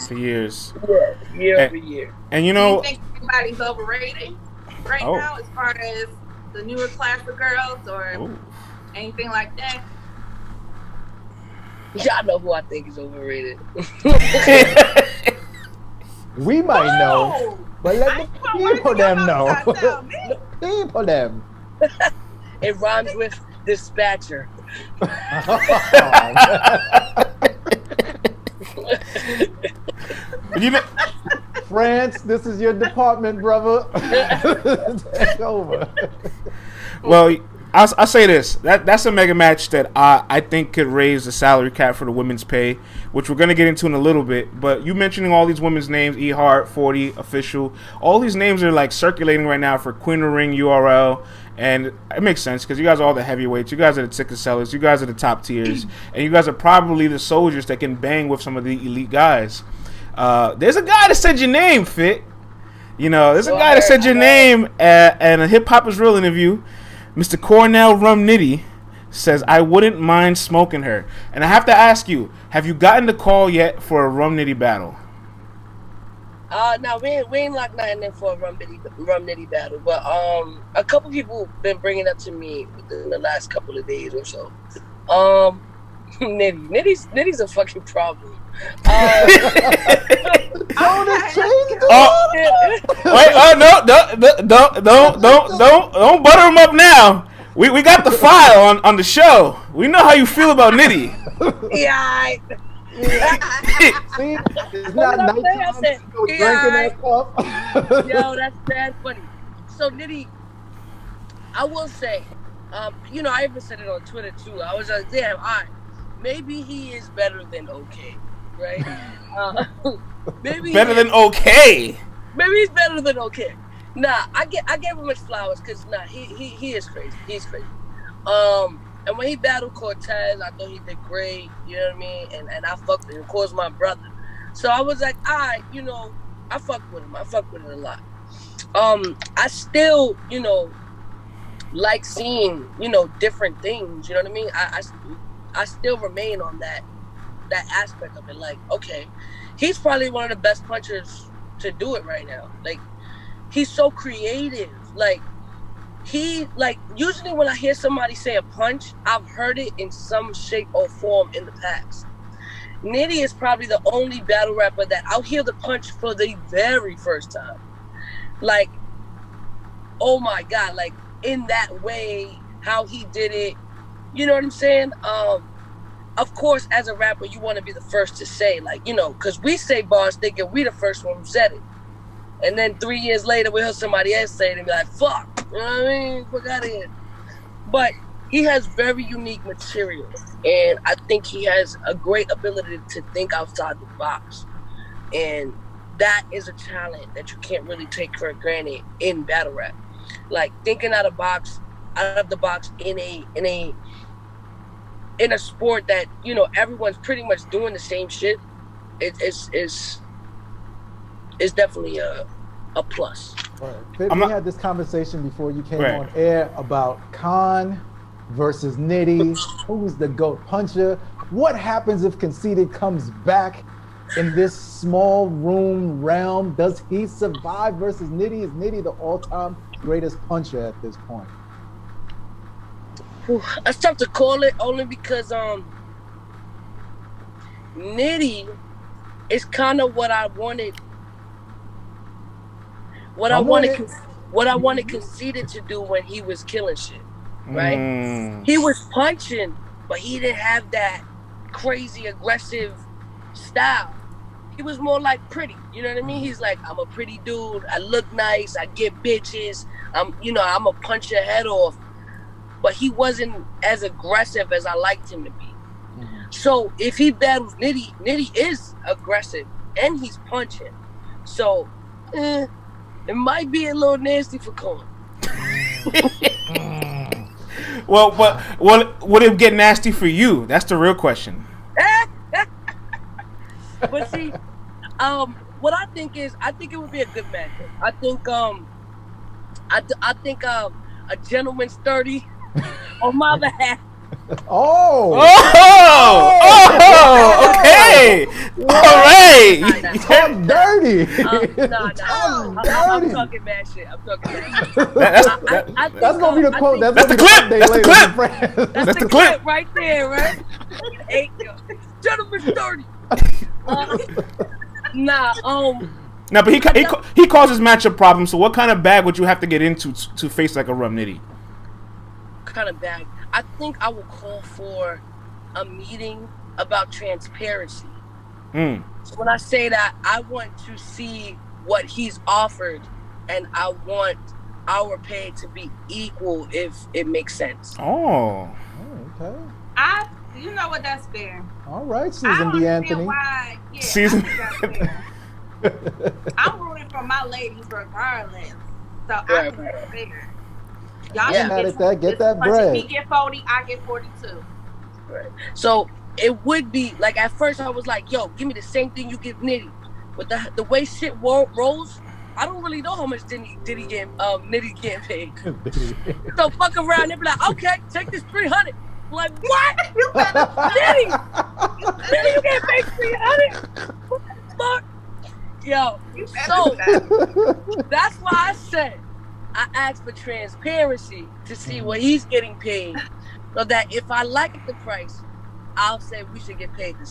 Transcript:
For years. Yeah, year And, over year. and you Do you know, think anybody's overrated right oh, now as far as the newer class of girls or oh. anything like that? Y'all know who I think is overrated. We might know, Oh, but I let ain't the put words people in your them mouth. know. Trying to tell me. The people them. It rhymes with dispatcher. You know, France, this is your department, brother. Take over. well, I'll say this. That's a mega match that I think could raise the salary cap for the women's pay, which we're going to get into in a little bit. But you mentioning all these women's names, E Hart, 40, Official, all these names are like circulating right now for Queen of the Ring URL. And it makes sense because you guys are all the heavyweights. You guys are the ticket sellers. You guys are the top tiers. And you guys are probably the soldiers that can bang with some of the elite guys. There's a guy that said your name, Fit. You know, there's a guy that said your name at a Hip Hop Is Real interview. Mr. Cornell Rum Nitty says, I wouldn't mind smoking her. And I have to ask you, have you gotten the call yet for a Rum Nitty battle? No, we ain't locked nothing in for a Rum Nitty battle. But a couple people been bringing up to me within the last couple of days or so. Nitty's a fucking problem. Don't change Don't butter him up now. We got the file on the show. We know how you feel about Nitty. Yeah. See, it's not nighttime. Go drinking that cup. Yo, that's bad funny. So Nitty, I will say, I even said it on Twitter too. I was like, damn, maybe he is better than okay, right? Maybe better than okay. Maybe he's better than okay. Nah, I gave him his flowers because he is crazy. He's crazy. And when he battled Cortez, I thought he did great. You know what I mean? And I fucked with him. Of course, my brother. So I was like, I fucked with him. I fucked with him a lot. I still, like seeing, different things. You know what I mean? I still remain on that aspect of it. Like, okay, he's probably one of the best punchers to do it right now. Like, he's so creative. Like, usually when I hear somebody say a punch, I've heard it in some shape or form in the past. Nitty is probably the only battle rapper that I'll hear the punch for the very first time. Like, oh my God, like in that way, how he did it. You know what I'm saying? Of course, as a rapper, you want to be the first to say, like, because we say bars thinking we the first one who said it. And then 3 years later, we hear somebody else say it and be like, fuck. You know what I mean? Fuck out of here. But he has very unique material. And I think he has a great ability to think outside the box. And that is a talent that you can't really take for granted in battle rap. Like, thinking out of the box in a sport that, everyone's pretty much doing the same shit. It's definitely a plus. Right. We had this conversation before you came on air about Khan versus Nitty. Who's the GOAT puncher? What happens if Conceited comes back in this small room realm? Does he survive versus Nitty? Is Nitty the all-time greatest puncher at this point? It's tough to call it only because Nitty is kind of what I wanted. What I wanted Conceited to do when he was killing shit, right? He was punching, but he didn't have that crazy aggressive style. He was more like pretty, you know what I mean? He's like, I'm a pretty dude. I look nice. I get bitches. I'm a punch your head off. But he wasn't as aggressive as I liked him to be. Mm-hmm. So if he battles Nitty, Nitty is aggressive and he's punching. So it might be a little nasty for Cohen. Well, but would it get nasty for you? That's the real question. But see, what I think it would be a good matchup. I think a gentleman's 30 on my behalf Oh. Okay. All right. Talk dirty. I'm talking mad shit. I'm talking mad shit. That's gonna be the quote. That's the clip. That's the clip. That's the clip right there, right? Hey, gentleman's dirty. Nah, but he causes matchup problems. So what kind of bag would you have to get into to face like a Rum Nitty? Kind of bag. I think I will call for a meeting about transparency. So when I say that, I want to see what he's offered, and I want our pay to be equal if it makes sense. Oh, okay. You know what? That's fair. All right, Susan B. Anthony. Why, yeah, Susan. that's fair. I'm rooting for my ladies regardless, so I think it's fair. Y'all get that bread. He get 40, I get 42. Right. So it would be like at first I was like, "Yo, give me the same thing you give Nitty." But the way shit rolls, I don't really know how much Nitty getting paid. So fuck around and be like, "Okay, take this 300." Like what? Nitty, you getting paid 300? What the fuck? Yo, so that's why I said I asked for transparency to see what he's getting paid, so that if I like the price, I'll say we should get paid the